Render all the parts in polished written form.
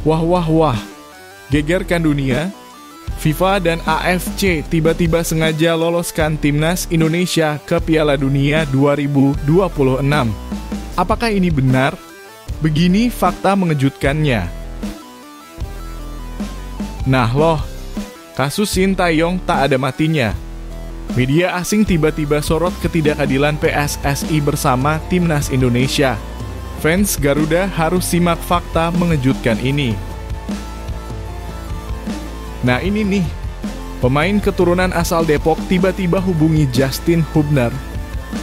Wah wah wah, gegerkan dunia. FIFA dan AFC tiba-tiba sengaja loloskan timnas Indonesia ke Piala Dunia 2026. Apakah ini benar? Begini fakta mengejutkannya. Nah loh, kasus Sintayong tak ada matinya. Media asing tiba-tiba sorot ketidakadilan PSSI bersama timnas Indonesia. Fans Garuda harus simak fakta mengejutkan ini. Nah ini nih, pemain keturunan asal Depok tiba-tiba hubungi Justin Hubner.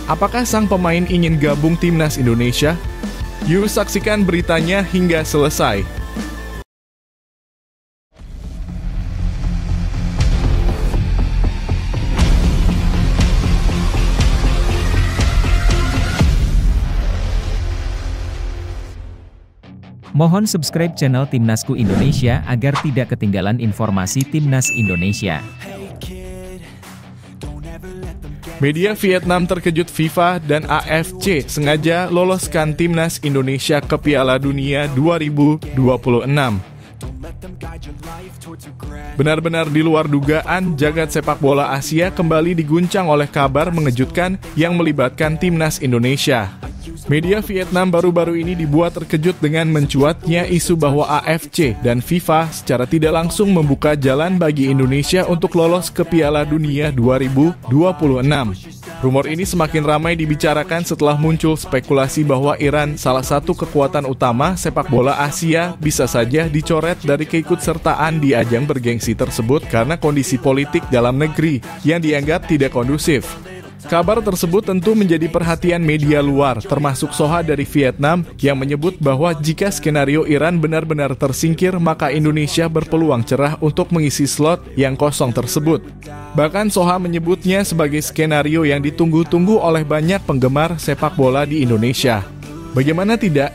Apakah sang pemain ingin gabung timnas Indonesia? Yuk saksikan beritanya hingga selesai. Mohon subscribe channel Timnasku Indonesia agar tidak ketinggalan informasi Timnas Indonesia. Media Vietnam terkejut FIFA dan AFC sengaja loloskan timnas Indonesia ke Piala Dunia 2026. Benar-benar di luar dugaan, jagat sepak bola Asia kembali diguncang oleh kabar mengejutkan yang melibatkan timnas Indonesia. Media Vietnam baru-baru ini dibuat terkejut dengan mencuatnya isu bahwa AFC dan FIFA secara tidak langsung membuka jalan bagi Indonesia untuk lolos ke Piala Dunia 2026. Rumor ini semakin ramai dibicarakan setelah muncul spekulasi bahwa Iran, salah satu kekuatan utama sepak bola Asia, bisa saja dicoret dari keikutsertaan di ajang bergengsi tersebut karena kondisi politik dalam negeri yang dianggap tidak kondusif. Kabar tersebut tentu menjadi perhatian media luar, termasuk Soha dari Vietnam, yang menyebut bahwa jika skenario Iran benar-benar tersingkir, maka Indonesia berpeluang cerah untuk mengisi slot yang kosong tersebut. Bahkan Soha menyebutnya sebagai skenario yang ditunggu-tunggu oleh banyak penggemar sepak bola di Indonesia. Bagaimana tidak?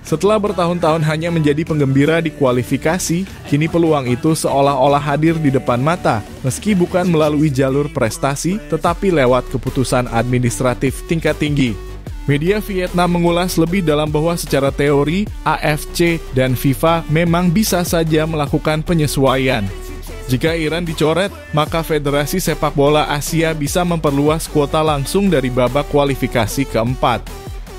Setelah bertahun-tahun hanya menjadi penggembira di kualifikasi, kini peluang itu seolah-olah hadir di depan mata, meski bukan melalui jalur prestasi, tetapi lewat keputusan administratif tingkat tinggi. Media Vietnam mengulas lebih dalam bahwa secara teori, AFC dan FIFA memang bisa saja melakukan penyesuaian. Jika Iran dicoret, maka Federasi Sepak Bola Asia bisa memperluas kuota langsung dari babak kualifikasi keempat.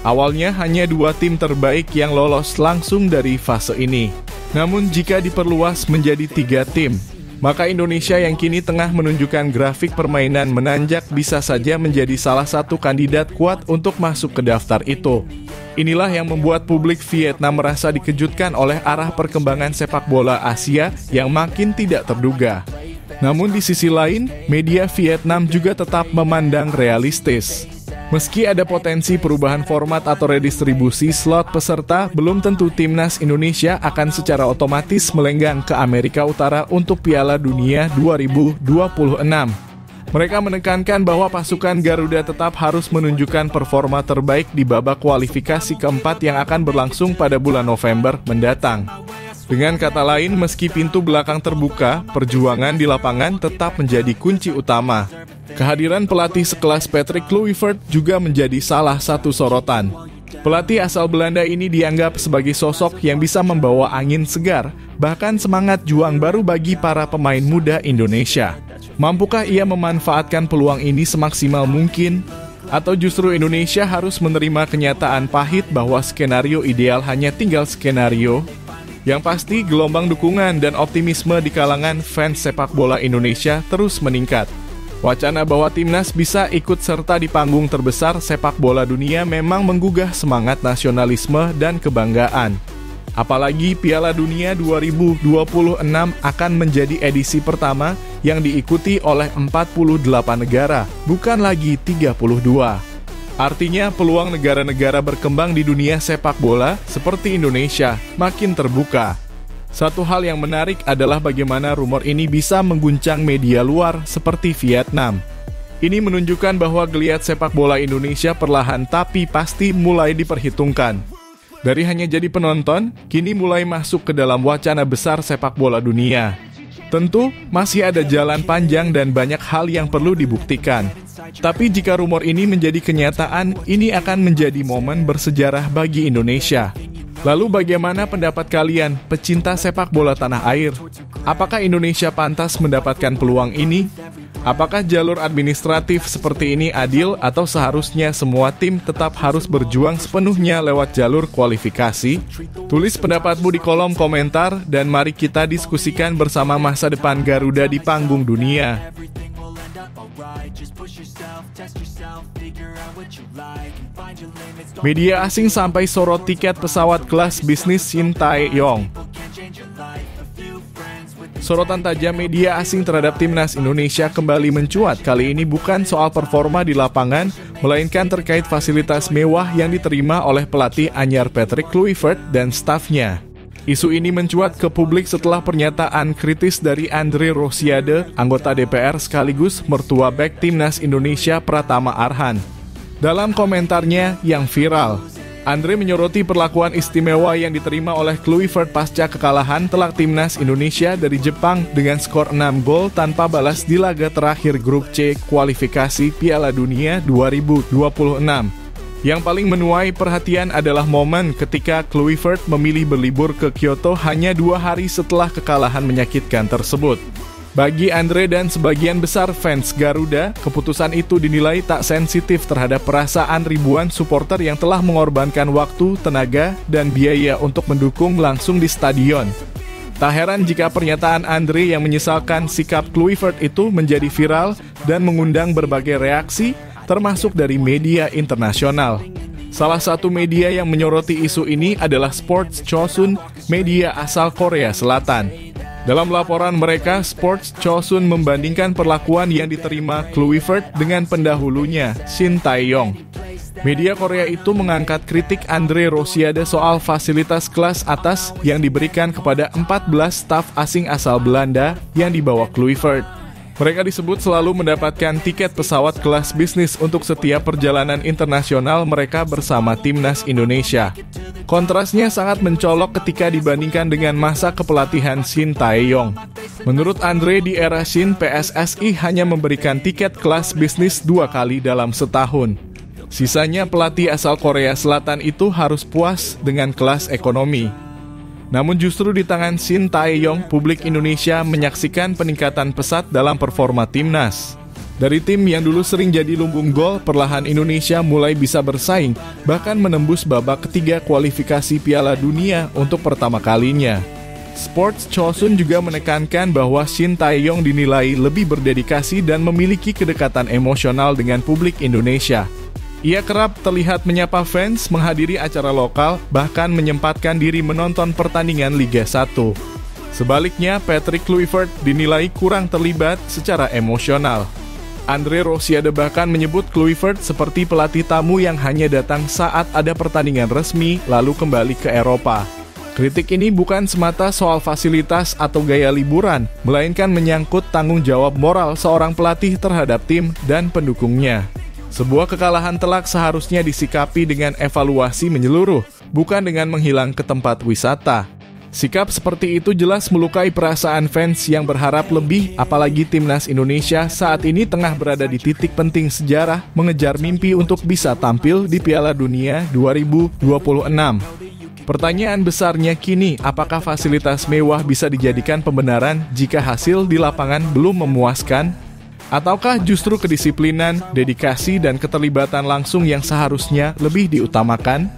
Awalnya hanya 2 tim terbaik yang lolos langsung dari fase ini. Namun jika diperluas menjadi 3 tim, maka Indonesia yang kini tengah menunjukkan grafik permainan menanjak bisa saja menjadi salah satu kandidat kuat untuk masuk ke daftar itu. Inilah yang membuat publik Vietnam merasa dikejutkan oleh arah perkembangan sepak bola Asia yang makin tidak terduga. Namun di sisi lain, media Vietnam juga tetap memandang realistis. Meski ada potensi perubahan format atau redistribusi slot peserta, belum tentu timnas Indonesia akan secara otomatis melenggang ke Amerika Utara untuk Piala Dunia 2026. Mereka menekankan bahwa pasukan Garuda tetap harus menunjukkan performa terbaik di babak kualifikasi keempat yang akan berlangsung pada bulan November mendatang. Dengan kata lain, meski pintu belakang terbuka, perjuangan di lapangan tetap menjadi kunci utama. Kehadiran pelatih sekelas Patrick Kluivert juga menjadi salah satu sorotan. Pelatih asal Belanda ini dianggap sebagai sosok yang bisa membawa angin segar, bahkan semangat juang baru bagi para pemain muda Indonesia. Mampukah ia memanfaatkan peluang ini semaksimal mungkin? Atau justru Indonesia harus menerima kenyataan pahit bahwa skenario ideal hanya tinggal skenario? Yang pasti, gelombang dukungan dan optimisme di kalangan fans sepak bola Indonesia terus meningkat. Wacana bahwa timnas bisa ikut serta di panggung terbesar sepak bola dunia memang menggugah semangat nasionalisme dan kebanggaan. Apalagi Piala Dunia 2026 akan menjadi edisi pertama yang diikuti oleh 48 negara, bukan lagi 32. Artinya peluang negara-negara berkembang di dunia sepak bola seperti Indonesia makin terbuka. Satu hal yang menarik adalah bagaimana rumor ini bisa mengguncang media luar seperti Vietnam. Ini menunjukkan bahwa geliat sepak bola Indonesia perlahan tapi pasti mulai diperhitungkan. Dari hanya jadi penonton, kini mulai masuk ke dalam wacana besar sepak bola dunia. Tentu, masih ada jalan panjang dan banyak hal yang perlu dibuktikan. Tapi jika rumor ini menjadi kenyataan, ini akan menjadi momen bersejarah bagi Indonesia. Lalu bagaimana pendapat kalian, pecinta sepak bola tanah air? Apakah Indonesia pantas mendapatkan peluang ini? Apakah jalur administratif seperti ini adil atau seharusnya semua tim tetap harus berjuang sepenuhnya lewat jalur kualifikasi? Tulis pendapatmu di kolom komentar dan mari kita diskusikan bersama masa depan Garuda di panggung dunia. Media asing sampai sorot tiket pesawat kelas bisnis Shin Tae-yong. Sorotan tajam media asing terhadap timnas Indonesia kembali mencuat. Kali ini bukan soal performa di lapangan, melainkan terkait fasilitas mewah yang diterima oleh pelatih anyar Patrick Kluivert dan stafnya. Isu ini mencuat ke publik setelah pernyataan kritis dari Andre Rosiade, anggota DPR sekaligus mertua bek timnas Indonesia Pratama Arhan. Dalam komentarnya yang viral, Andre menyoroti perlakuan istimewa yang diterima oleh Kluivert pasca kekalahan telak timnas Indonesia dari Jepang dengan skor 6 gol tanpa balas di laga terakhir grup C kualifikasi Piala Dunia 2026. Yang paling menuai perhatian adalah momen ketika Kluivert memilih berlibur ke Kyoto hanya 2 hari setelah kekalahan menyakitkan tersebut. Bagi Andre dan sebagian besar fans Garuda, keputusan itu dinilai tak sensitif terhadap perasaan ribuan supporter yang telah mengorbankan waktu, tenaga, dan biaya untuk mendukung langsung di stadion. Tak heran jika pernyataan Andre yang menyesalkan sikap Kluivert itu menjadi viral dan mengundang berbagai reaksi, termasuk dari media internasional. Salah satu media yang menyoroti isu ini adalah Sports Chosun, media asal Korea Selatan. Dalam laporan mereka, Sports Chosun membandingkan perlakuan yang diterima Kluivert dengan pendahulunya, Shin Tae-yong. Media Korea itu mengangkat kritik Andre Rosiade soal fasilitas kelas atas yang diberikan kepada 14 staf asing asal Belanda yang dibawa Kluivert. Mereka disebut selalu mendapatkan tiket pesawat kelas bisnis untuk setiap perjalanan internasional mereka bersama timnas Indonesia. Kontrasnya sangat mencolok ketika dibandingkan dengan masa kepelatihan Shin Tae-yong. Menurut Andre, di era Shin, PSSI hanya memberikan tiket kelas bisnis 2 kali dalam setahun. Sisanya pelatih asal Korea Selatan itu harus puas dengan kelas ekonomi. Namun justru di tangan Shin Tae-yong, publik Indonesia menyaksikan peningkatan pesat dalam performa timnas. Dari tim yang dulu sering jadi lumbung gol, perlahan Indonesia mulai bisa bersaing, bahkan menembus babak ketiga kualifikasi Piala Dunia untuk pertama kalinya. Sports Chosun juga menekankan bahwa Shin Tae-yong dinilai lebih berdedikasi dan memiliki kedekatan emosional dengan publik Indonesia. Ia kerap terlihat menyapa fans, menghadiri acara lokal, bahkan menyempatkan diri menonton pertandingan Liga 1. Sebaliknya, Patrick Kluivert dinilai kurang terlibat secara emosional. Andre Rosiade bahkan menyebut Kluivert seperti pelatih tamu yang hanya datang saat ada pertandingan resmi, lalu kembali ke Eropa. Kritik ini bukan semata soal fasilitas atau gaya liburan, melainkan menyangkut tanggung jawab moral seorang pelatih terhadap tim dan pendukungnya. Sebuah kekalahan telak seharusnya disikapi dengan evaluasi menyeluruh, bukan dengan menghilang ke tempat wisata. Sikap seperti itu jelas melukai perasaan fans yang berharap lebih, apalagi timnas Indonesia saat ini tengah berada di titik penting sejarah mengejar mimpi untuk bisa tampil di Piala Dunia 2026. Pertanyaan besarnya kini, apakah fasilitas mewah bisa dijadikan pembenaran jika hasil di lapangan belum memuaskan? Ataukah justru kedisiplinan, dedikasi, dan keterlibatan langsung yang seharusnya lebih diutamakan?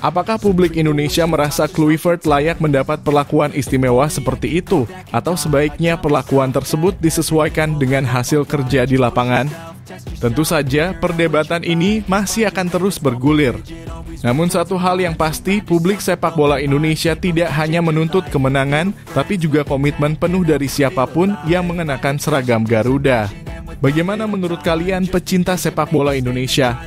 Apakah publik Indonesia merasa Kluivert layak mendapat perlakuan istimewa seperti itu? Atau sebaiknya perlakuan tersebut disesuaikan dengan hasil kerja di lapangan? Tentu saja, perdebatan ini masih akan terus bergulir. Namun satu hal yang pasti, publik sepak bola Indonesia tidak hanya menuntut kemenangan, tapi juga komitmen penuh dari siapapun yang mengenakan seragam Garuda. Bagaimana menurut kalian pecinta sepak bola Indonesia?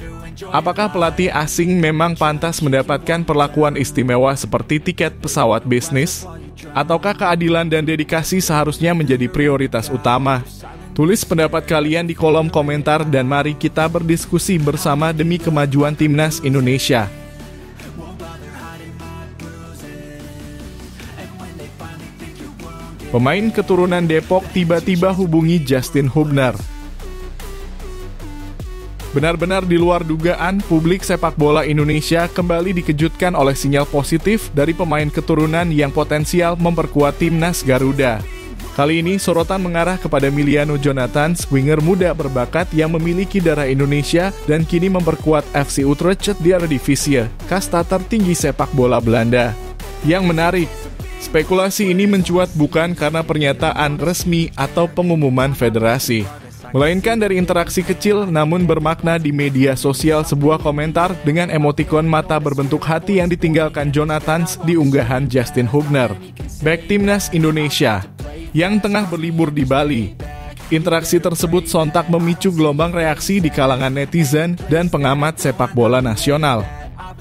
Apakah pelatih asing memang pantas mendapatkan perlakuan istimewa seperti tiket pesawat bisnis? Ataukah keadilan dan dedikasi seharusnya menjadi prioritas utama? Tulis pendapat kalian di kolom komentar dan mari kita berdiskusi bersama demi kemajuan timnas Indonesia. Pemain keturunan Depok tiba-tiba hubungi Justin Hubner. Benar-benar di luar dugaan, publik sepak bola Indonesia kembali dikejutkan oleh sinyal positif dari pemain keturunan yang potensial memperkuat timnas Garuda. Kali ini sorotan mengarah kepada Miliano Jonathans, winger muda berbakat yang memiliki darah Indonesia dan kini memperkuat FC Utrecht di Eredivisie, kasta tertinggi sepak bola Belanda. Yang menarik, spekulasi ini mencuat bukan karena pernyataan resmi atau pengumuman federasi, melainkan dari interaksi kecil namun bermakna di media sosial. Sebuah komentar dengan emotikon mata berbentuk hati yang ditinggalkan Jonathans di unggahan Justin Hugner, bek timnas Indonesia, yang tengah berlibur di Bali. Interaksi tersebut sontak memicu gelombang reaksi di kalangan netizen dan pengamat sepak bola nasional.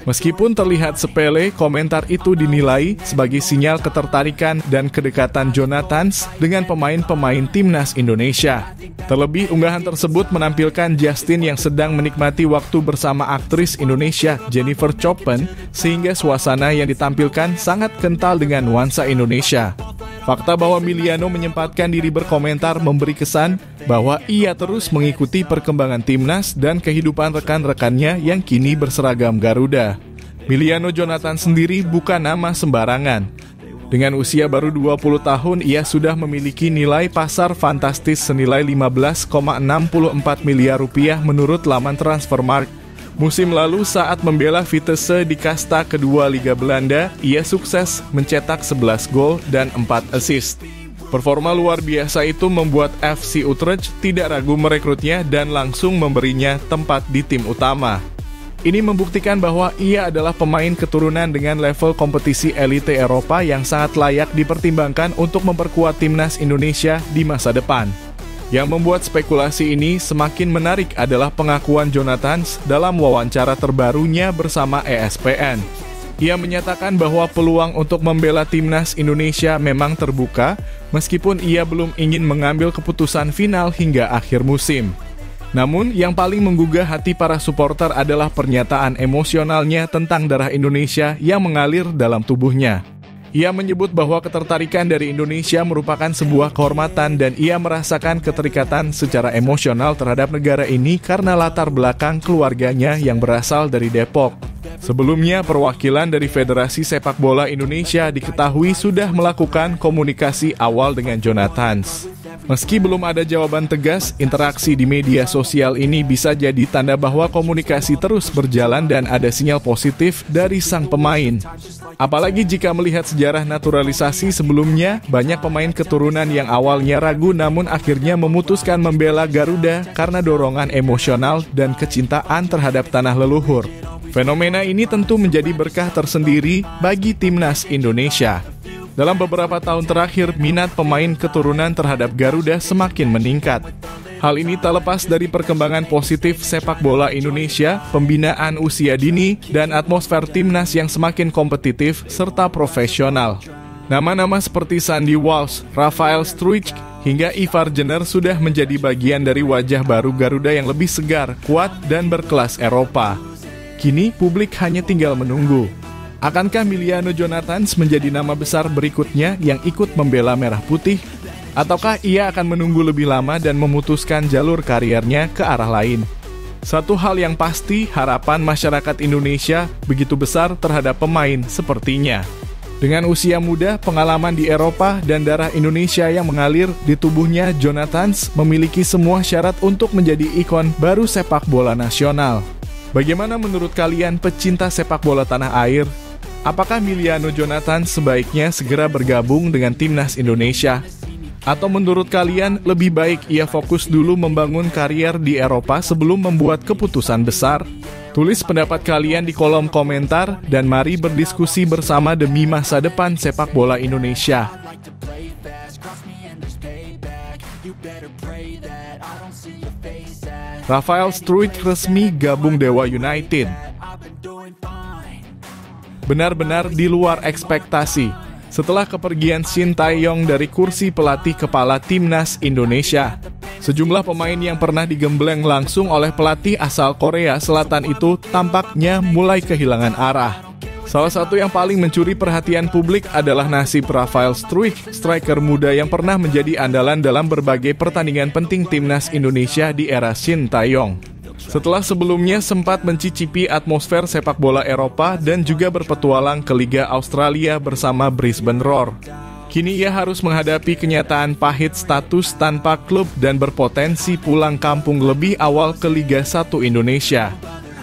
Meskipun terlihat sepele, komentar itu dinilai sebagai sinyal ketertarikan dan kedekatan Jonathans dengan pemain-pemain timnas Indonesia. Terlebih, unggahan tersebut menampilkan Justin yang sedang menikmati waktu bersama aktris Indonesia Jennifer Chopin, sehingga suasana yang ditampilkan sangat kental dengan nuansa Indonesia. Fakta bahwa Miliano menyempatkan diri berkomentar memberi kesan bahwa ia terus mengikuti perkembangan timnas dan kehidupan rekan-rekannya yang kini berseragam Garuda. Miliano Jonathans sendiri bukan nama sembarangan. Dengan usia baru 20 tahun, ia sudah memiliki nilai pasar fantastis senilai 15,64 miliar rupiah menurut laman Transfermarkt. Musim lalu saat membela Vitesse di kasta kedua Liga Belanda, ia sukses mencetak 11 gol dan 4 assist. Performa luar biasa itu membuat FC Utrecht tidak ragu merekrutnya dan langsung memberinya tempat di tim utama. Ini membuktikan bahwa ia adalah pemain keturunan dengan level kompetisi elite Eropa yang sangat layak dipertimbangkan untuk memperkuat timnas Indonesia di masa depan. Yang membuat spekulasi ini semakin menarik adalah pengakuan Jonathans dalam wawancara terbarunya bersama ESPN. Ia menyatakan bahwa peluang untuk membela timnas Indonesia memang terbuka, meskipun ia belum ingin mengambil keputusan final hingga akhir musim. Namun, yang paling menggugah hati para supporter adalah pernyataan emosionalnya tentang darah Indonesia yang mengalir dalam tubuhnya. Ia menyebut bahwa ketertarikan dari Indonesia merupakan sebuah kehormatan dan ia merasakan keterikatan secara emosional terhadap negara ini karena latar belakang keluarganya yang berasal dari Depok. Sebelumnya, perwakilan dari Federasi Sepak Bola Indonesia diketahui sudah melakukan komunikasi awal dengan Jonathans. Meski belum ada jawaban tegas, interaksi di media sosial ini bisa jadi tanda bahwa komunikasi terus berjalan dan ada sinyal positif dari sang pemain. Apalagi jika melihat sejarah naturalisasi sebelumnya, banyak pemain keturunan yang awalnya ragu namun akhirnya memutuskan membela Garuda karena dorongan emosional dan kecintaan terhadap tanah leluhur. Fenomena ini tentu menjadi berkah tersendiri bagi timnas Indonesia. Dalam beberapa tahun terakhir, minat pemain keturunan terhadap Garuda semakin meningkat. Hal ini tak lepas dari perkembangan positif sepak bola Indonesia, pembinaan usia dini, dan atmosfer timnas yang semakin kompetitif serta profesional. Nama-nama seperti Sandy Walsh, Rafael Struijk, hingga Ivar Jenner sudah menjadi bagian dari wajah baru Garuda yang lebih segar, kuat, dan berkelas Eropa. Kini, publik hanya tinggal menunggu. Akankah Miliano Jonathans menjadi nama besar berikutnya yang ikut membela Merah Putih? Ataukah ia akan menunggu lebih lama dan memutuskan jalur karirnya ke arah lain? Satu hal yang pasti, harapan masyarakat Indonesia begitu besar terhadap pemain sepertinya. Dengan usia muda, pengalaman di Eropa, dan darah Indonesia yang mengalir di tubuhnya, Jonathans memiliki semua syarat untuk menjadi ikon baru sepak bola nasional. Bagaimana menurut kalian pecinta sepak bola tanah air? Apakah Miliano Jonathans sebaiknya segera bergabung dengan timnas Indonesia? Atau menurut kalian lebih baik ia fokus dulu membangun karier di Eropa sebelum membuat keputusan besar? Tulis pendapat kalian di kolom komentar dan mari berdiskusi bersama demi masa depan sepak bola Indonesia. Rafael Struijk resmi gabung Dewa United. Benar-benar di luar ekspektasi. Setelah kepergian Shin Tae-yong dari kursi pelatih kepala timnas Indonesia, sejumlah pemain yang pernah digembleng langsung oleh pelatih asal Korea Selatan itu tampaknya mulai kehilangan arah. Salah satu yang paling mencuri perhatian publik adalah nasib Rafael Struijk, striker muda yang pernah menjadi andalan dalam berbagai pertandingan penting timnas Indonesia di era Shin Tae-yong. Setelah sebelumnya sempat mencicipi atmosfer sepak bola Eropa dan juga berpetualang ke Liga Australia bersama Brisbane Roar, kini ia harus menghadapi kenyataan pahit status tanpa klub dan berpotensi pulang kampung lebih awal ke Liga 1 Indonesia.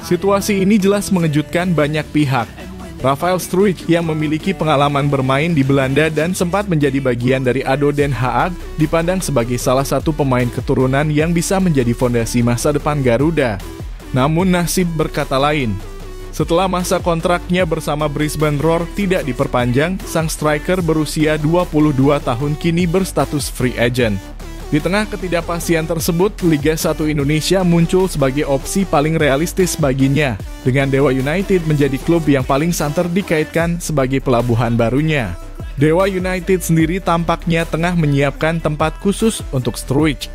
Situasi ini jelas mengejutkan banyak pihak. Rafael Struijk yang memiliki pengalaman bermain di Belanda dan sempat menjadi bagian dari ADO Den Haag dipandang sebagai salah satu pemain keturunan yang bisa menjadi fondasi masa depan Garuda. Namun nasib berkata lain. Setelah masa kontraknya bersama Brisbane Roar tidak diperpanjang, sang striker berusia 22 tahun kini berstatus free agent. Di tengah ketidakpastian tersebut, Liga 1 Indonesia muncul sebagai opsi paling realistis baginya, dengan Dewa United menjadi klub yang paling santer dikaitkan sebagai pelabuhan barunya. Dewa United sendiri tampaknya tengah menyiapkan tempat khusus untuk Struijk.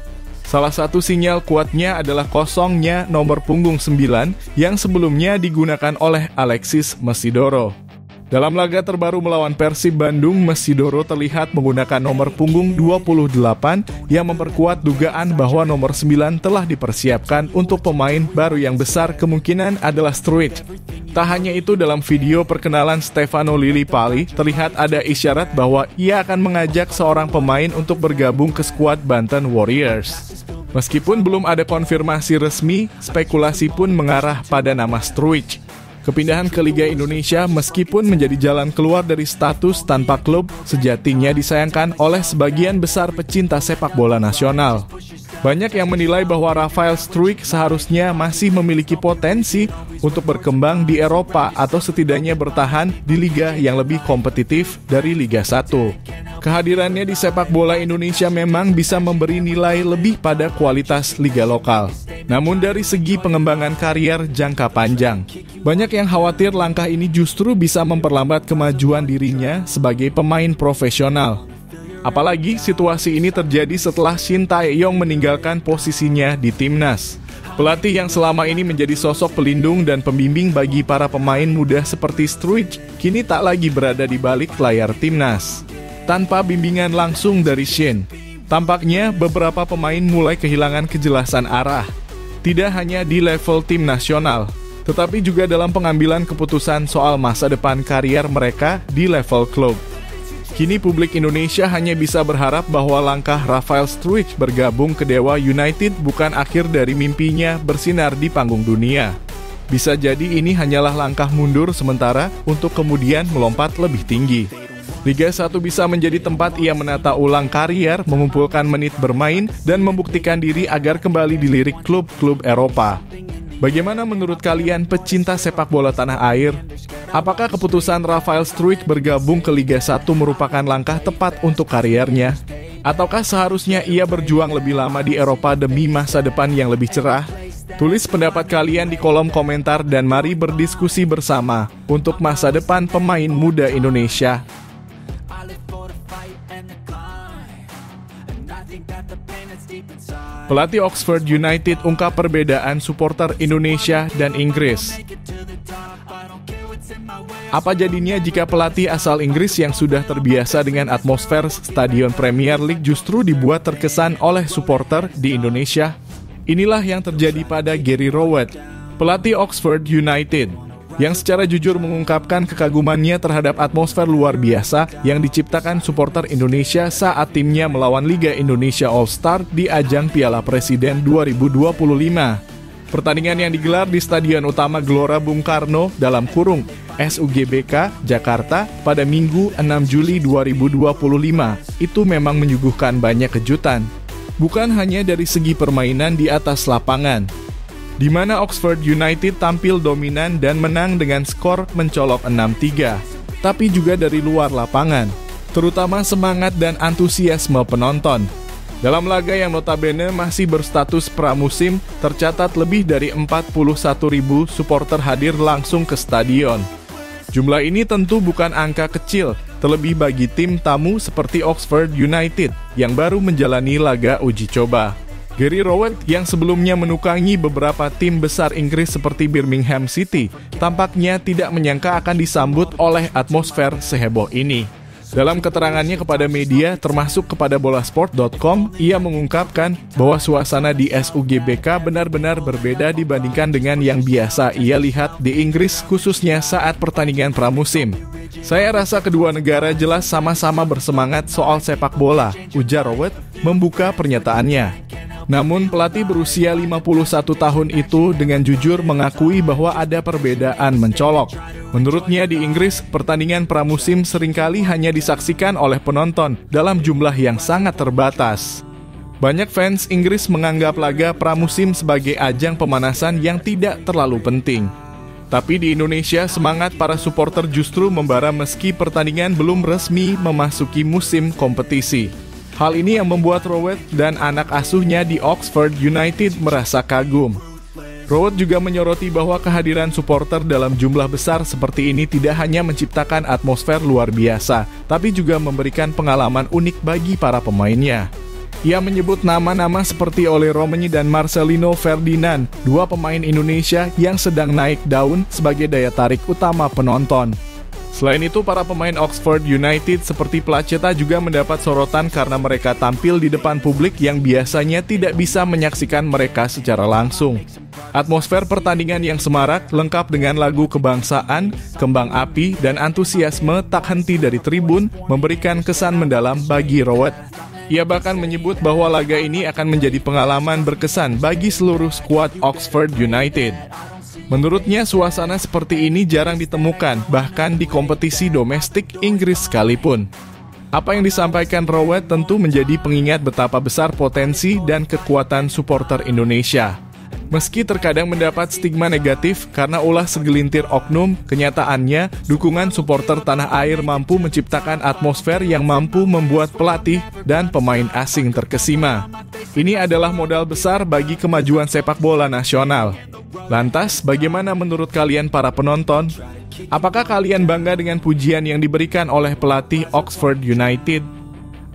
Salah satu sinyal kuatnya adalah kosongnya nomor punggung 9 yang sebelumnya digunakan oleh Alexis Mesidoro. Dalam laga terbaru melawan Persib Bandung, Mesidoro terlihat menggunakan nomor punggung 28 yang memperkuat dugaan bahwa nomor 9 telah dipersiapkan untuk pemain baru yang besar kemungkinan adalah Struijk. Tak hanya itu, dalam video perkenalan Stefano Lillipali terlihat ada isyarat bahwa ia akan mengajak seorang pemain untuk bergabung ke skuad Banten Warriors. Meskipun belum ada konfirmasi resmi, spekulasi pun mengarah pada nama Struijk. Kepindahan ke Liga Indonesia meskipun menjadi jalan keluar dari status tanpa klub, sejatinya disayangkan oleh sebagian besar pecinta sepak bola nasional. Banyak yang menilai bahwa Rafael Struijk seharusnya masih memiliki potensi untuk berkembang di Eropa atau setidaknya bertahan di liga yang lebih kompetitif dari Liga 1. Kehadirannya di sepak bola Indonesia memang bisa memberi nilai lebih pada kualitas liga lokal. Namun dari segi pengembangan karier jangka panjang, banyak yang khawatir langkah ini justru bisa memperlambat kemajuan dirinya sebagai pemain profesional. Apalagi situasi ini terjadi setelah Shin Tae-yong meninggalkan posisinya di timnas. Pelatih yang selama ini menjadi sosok pelindung dan pembimbing bagi para pemain muda seperti Struijk kini tak lagi berada di balik layar timnas. Tanpa bimbingan langsung dari Shin, tampaknya beberapa pemain mulai kehilangan kejelasan arah. Tidak hanya di level tim nasional, tetapi juga dalam pengambilan keputusan soal masa depan karier mereka di level klub. Kini publik Indonesia hanya bisa berharap bahwa langkah Rafael Struijk bergabung ke Dewa United bukan akhir dari mimpinya bersinar di panggung dunia. Bisa jadi ini hanyalah langkah mundur sementara untuk kemudian melompat lebih tinggi. Liga 1 bisa menjadi tempat ia menata ulang karier, mengumpulkan menit bermain, dan membuktikan diri agar kembali dilirik klub-klub Eropa. Bagaimana menurut kalian pecinta sepak bola tanah air? Apakah keputusan Rafael Struijk bergabung ke Liga 1 merupakan langkah tepat untuk kariernya? Ataukah seharusnya ia berjuang lebih lama di Eropa demi masa depan yang lebih cerah? Tulis pendapat kalian di kolom komentar dan mari berdiskusi bersama untuk masa depan pemain muda Indonesia. Pelatih Oxford United ungkap perbedaan supporter Indonesia dan Inggris. Apa jadinya jika pelatih asal Inggris yang sudah terbiasa dengan atmosfer Stadion Premier League justru dibuat terkesan oleh supporter di Indonesia? Inilah yang terjadi pada Gary Rowett, pelatih Oxford United, yang secara jujur mengungkapkan kekagumannya terhadap atmosfer luar biasa yang diciptakan supporter Indonesia saat timnya melawan Liga Indonesia All-Star di ajang Piala Presiden 2025. Pertandingan yang digelar di Stadion Utama Gelora Bung Karno (SUGBK) Jakarta pada Minggu 6 Juli 2025 itu memang menyuguhkan banyak kejutan. Bukan hanya dari segi permainan di atas lapangan, di mana Oxford United tampil dominan dan menang dengan skor mencolok 6-3, tapi juga dari luar lapangan, terutama semangat dan antusiasme penonton. Dalam laga yang notabene masih berstatus pramusim, tercatat lebih dari 41.000 supporter hadir langsung ke stadion. Jumlah ini tentu bukan angka kecil, terlebih bagi tim tamu seperti Oxford United yang baru menjalani laga uji coba. Gary Rowett yang sebelumnya menukangi beberapa tim besar Inggris seperti Birmingham City, tampaknya tidak menyangka akan disambut oleh atmosfer seheboh ini. Dalam keterangannya kepada media, termasuk kepada bolasport.com, ia mengungkapkan bahwa suasana di SUGBK benar-benar berbeda dibandingkan dengan yang biasa ia lihat di Inggris, khususnya saat pertandingan pramusim. Saya rasa kedua negara jelas sama-sama bersemangat soal sepak bola, ujar Rowett membuka pernyataannya. Namun pelatih berusia 51 tahun itu dengan jujur mengakui bahwa ada perbedaan mencolok. Menurutnya di Inggris, pertandingan pramusim seringkali hanya disaksikan oleh penonton dalam jumlah yang sangat terbatas. Banyak fans Inggris menganggap laga pramusim sebagai ajang pemanasan yang tidak terlalu penting. Tapi di Indonesia, semangat para supporter justru membara meski pertandingan belum resmi memasuki musim kompetisi. Hal ini yang membuat Rowett dan anak asuhnya di Oxford United merasa kagum. Rowett juga menyoroti bahwa kehadiran supporter dalam jumlah besar seperti ini tidak hanya menciptakan atmosfer luar biasa, tapi juga memberikan pengalaman unik bagi para pemainnya. Ia menyebut nama-nama seperti Ole Romeni dan Marcelino Ferdinand, dua pemain Indonesia yang sedang naik daun sebagai daya tarik utama penonton. Selain itu, para pemain Oxford United seperti Placeta juga mendapat sorotan karena mereka tampil di depan publik yang biasanya tidak bisa menyaksikan mereka secara langsung. Atmosfer pertandingan yang semarak, lengkap dengan lagu kebangsaan, kembang api, dan antusiasme tak henti dari tribun, memberikan kesan mendalam bagi Rowett. Ia bahkan menyebut bahwa laga ini akan menjadi pengalaman berkesan bagi seluruh skuad Oxford United. Menurutnya, suasana seperti ini jarang ditemukan, bahkan di kompetisi domestik Inggris sekalipun. Apa yang disampaikan Rowett tentu menjadi pengingat betapa besar potensi dan kekuatan supporter Indonesia. Meski terkadang mendapat stigma negatif karena ulah segelintir oknum, kenyataannya dukungan supporter tanah air mampu menciptakan atmosfer yang mampu membuat pelatih dan pemain asing terkesima. Ini adalah modal besar bagi kemajuan sepak bola nasional. Lantas, bagaimana menurut kalian para penonton? Apakah kalian bangga dengan pujian yang diberikan oleh pelatih Oxford United?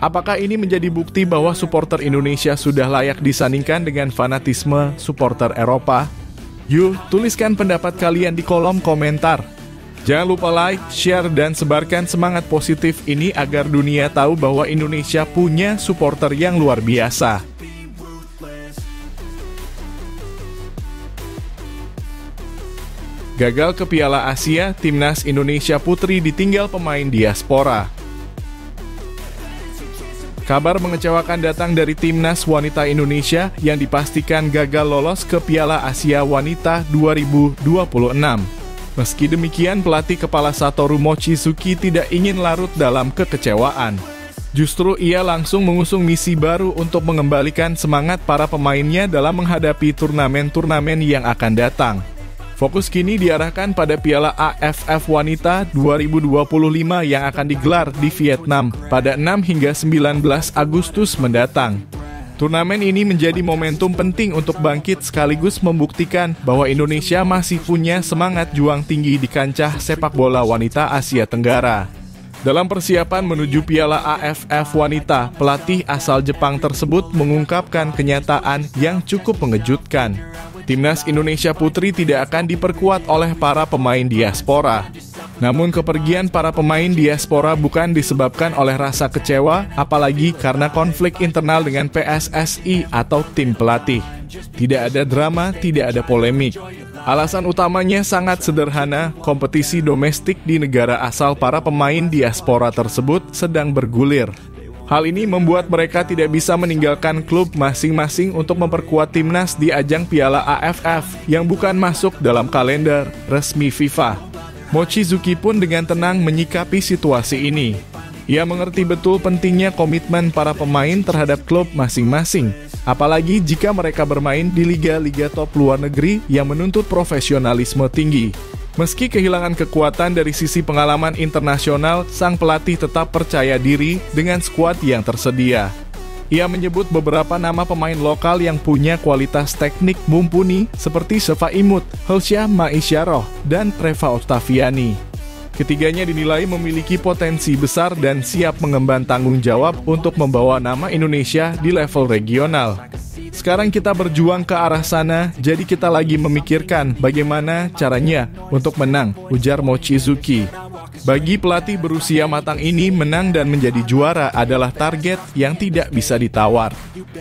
Apakah ini menjadi bukti bahwa supporter Indonesia sudah layak disandingkan dengan fanatisme supporter Eropa? Yuk, tuliskan pendapat kalian di kolom komentar. Jangan lupa like, share, dan sebarkan semangat positif ini agar dunia tahu bahwa Indonesia punya supporter yang luar biasa. Gagal ke Piala Asia, Timnas Indonesia Putri ditinggal pemain diaspora. Kabar mengecewakan datang dari Timnas Wanita Indonesia yang dipastikan gagal lolos ke Piala Asia Wanita 2026. Meski demikian, pelatih kepala Satoru Mochizuki tidak ingin larut dalam kekecewaan. Justru ia langsung mengusung misi baru untuk mengembalikan semangat para pemainnya dalam menghadapi turnamen-turnamen yang akan datang. Fokus kini diarahkan pada Piala AFF Wanita 2025 yang akan digelar di Vietnam pada 6 hingga 19 Agustus mendatang. Turnamen ini menjadi momentum penting untuk bangkit sekaligus membuktikan bahwa Indonesia masih punya semangat juang tinggi di kancah sepak bola wanita Asia Tenggara. Dalam persiapan menuju Piala AFF Wanita, pelatih asal Jepang tersebut mengungkapkan kenyataan yang cukup mengejutkan. Timnas Indonesia Putri tidak akan diperkuat oleh para pemain diaspora. Namun kepergian para pemain diaspora bukan disebabkan oleh rasa kecewa, apalagi karena konflik internal dengan PSSI atau tim pelatih. Tidak ada drama, tidak ada polemik. Alasan utamanya sangat sederhana, kompetisi domestik di negara asal para pemain diaspora tersebut sedang bergulir. Hal ini membuat mereka tidak bisa meninggalkan klub masing-masing untuk memperkuat timnas di ajang Piala AFF yang bukan masuk dalam kalender resmi FIFA. Mochizuki pun dengan tenang menyikapi situasi ini. Ia mengerti betul pentingnya komitmen para pemain terhadap klub masing-masing, apalagi jika mereka bermain di liga-liga top luar negeri yang menuntut profesionalisme tinggi. Meski kehilangan kekuatan dari sisi pengalaman internasional, sang pelatih tetap percaya diri dengan skuad yang tersedia. Ia menyebut beberapa nama pemain lokal yang punya kualitas teknik mumpuni seperti Seva Imut, Helsyah Maisyaroh, dan Reva Octaviani. Ketiganya dinilai memiliki potensi besar dan siap mengemban tanggung jawab untuk membawa nama Indonesia di level regional. Sekarang kita berjuang ke arah sana, jadi kita lagi memikirkan bagaimana caranya untuk menang, ujar Mochizuki. Bagi pelatih berusia matang ini, menang dan menjadi juara adalah target yang tidak bisa ditawar.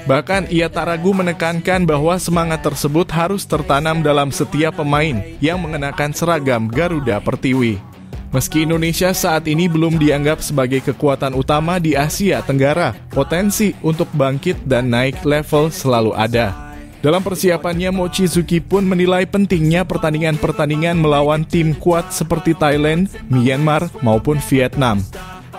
Bahkan ia tak ragu menekankan bahwa semangat tersebut harus tertanam dalam setiap pemain yang mengenakan seragam Garuda Pertiwi. Meski Indonesia saat ini belum dianggap sebagai kekuatan utama di Asia Tenggara, potensi untuk bangkit dan naik level selalu ada. Dalam persiapannya, Mochizuki pun menilai pentingnya pertandingan-pertandingan melawan tim kuat seperti Thailand, Myanmar, maupun Vietnam.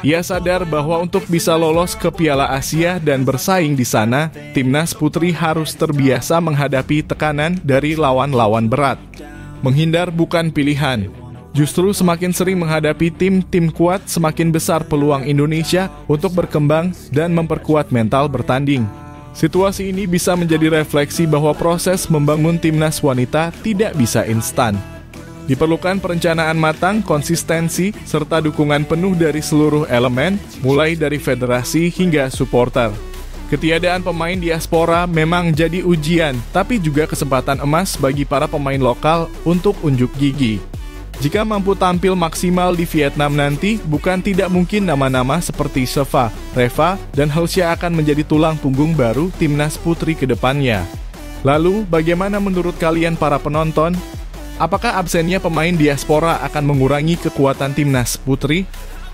Ia sadar bahwa untuk bisa lolos ke Piala Asia dan bersaing di sana, timnas putri harus terbiasa menghadapi tekanan dari lawan-lawan berat. Menghindar bukan pilihan. Justru semakin sering menghadapi tim-tim kuat, semakin besar peluang Indonesia untuk berkembang dan memperkuat mental bertanding. Situasi ini bisa menjadi refleksi bahwa proses membangun timnas wanita tidak bisa instan. Diperlukan perencanaan matang, konsistensi, serta dukungan penuh dari seluruh elemen, mulai dari federasi hingga supporter. Ketiadaan pemain diaspora memang jadi ujian, tapi juga kesempatan emas bagi para pemain lokal untuk unjuk gigi. Jika mampu tampil maksimal di Vietnam nanti, bukan tidak mungkin nama-nama seperti Seva, Reva, dan Helsia akan menjadi tulang punggung baru timnas putri ke depannya. Lalu, bagaimana menurut kalian para penonton? Apakah absennya pemain diaspora akan mengurangi kekuatan timnas putri?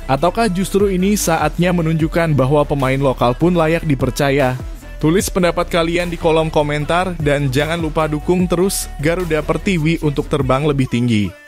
Ataukah justru ini saatnya menunjukkan bahwa pemain lokal pun layak dipercaya? Tulis pendapat kalian di kolom komentar dan jangan lupa dukung terus Garuda Pertiwi untuk terbang lebih tinggi.